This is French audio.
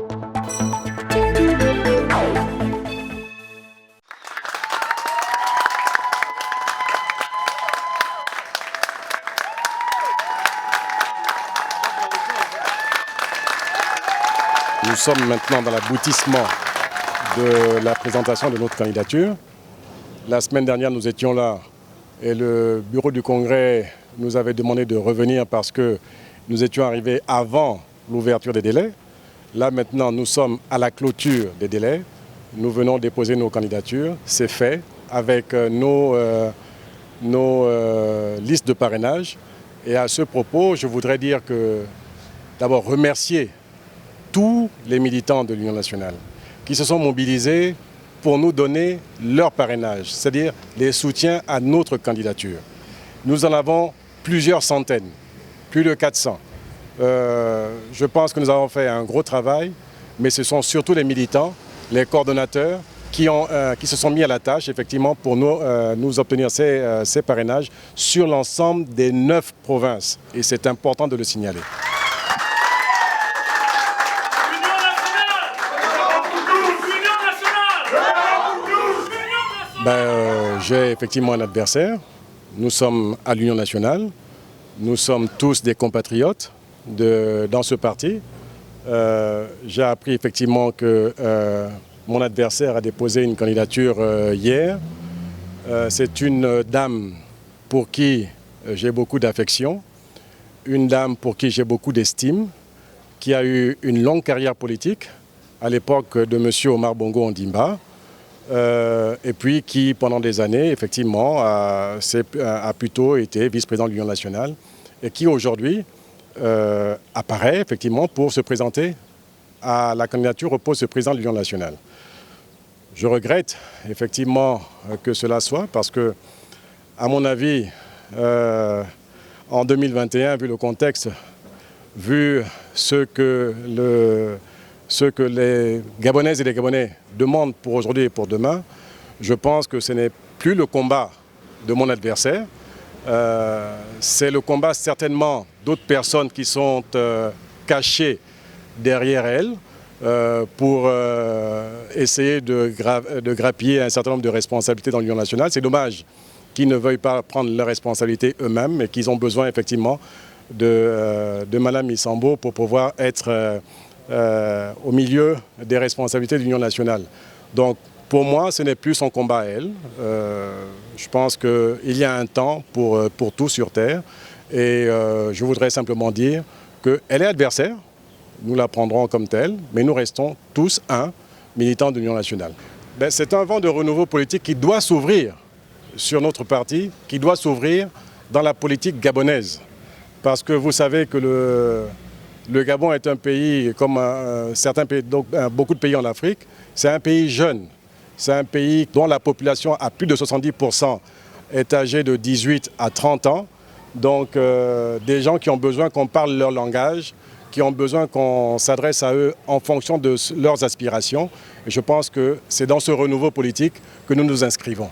Nous sommes maintenant dans l'aboutissement de la présentation de notre candidature. La semaine dernière, nous étions là et le bureau du Congrès nous avait demandé de revenir parce que nous étions arrivés avant l'ouverture des délais. Là maintenant, nous sommes à la clôture des délais. Nous venons déposer nos candidatures. C'est fait avec nos listes de parrainage. Et à ce propos, je voudrais dire que d'abord remercier tous les militants de l'Union nationale qui se sont mobilisés pour nous donner leur parrainage, c'est-à-dire les soutiens à notre candidature. Nous en avons plusieurs centaines, plus de 400. Je pense que nous avons fait un gros travail, mais ce sont surtout les militants, les coordonnateurs qui se sont mis à la tâche effectivement pour nous obtenir ces parrainages sur l'ensemble des 9 provinces. Et c'est important de le signaler. J'ai effectivement un adversaire. Nous sommes à l'Union nationale. Nous sommes tous des compatriotes dans ce parti. J'ai appris effectivement que mon adversaire a déposé une candidature hier. C'est une dame pour qui j'ai beaucoup d'affection, une dame pour qui j'ai beaucoup d'estime, qui a eu une longue carrière politique à l'époque de M. Omar Bongo Ondimba. Et puis qui, pendant des années, effectivement, a plutôt été vice-président de l'Union nationale et qui, aujourd'hui, apparaît, effectivement, pour se présenter à la candidature au poste de président de l'Union nationale. Je regrette, effectivement, que cela soit parce que, à mon avis, en 2021, vu le contexte, vu ce que les Gabonaises et les Gabonais demandent pour aujourd'hui et pour demain, je pense que ce n'est plus le combat de mon adversaire. C'est le combat certainement d'autres personnes qui sont cachées derrière elle pour essayer de grappiller un certain nombre de responsabilités dans l'Union nationale. C'est dommage qu'ils ne veuillent pas prendre leurs responsabilités eux-mêmes et qu'ils ont besoin effectivement de Mme Missambo pour pouvoir être au milieu des responsabilités de l'Union nationale. Donc, pour moi, ce n'est plus son combat à elle. Je pense qu'il y a un temps pour tout sur Terre. Et je voudrais simplement dire qu'elle est adversaire. Nous la prendrons comme telle, mais nous restons tous militants de l'Union nationale. C'est un vent de renouveau politique qui doit s'ouvrir sur notre parti, qui doit s'ouvrir dans la politique gabonaise. Parce que vous savez que le Gabon est un pays, comme certains pays, donc beaucoup de pays en Afrique, c'est un pays jeune. C'est un pays dont la population à plus de 70% est âgée de 18 à 30 ans. Donc des gens qui ont besoin qu'on parle leur langage, qui ont besoin qu'on s'adresse à eux en fonction de leurs aspirations. Et je pense que c'est dans ce renouveau politique que nous nous inscrivons.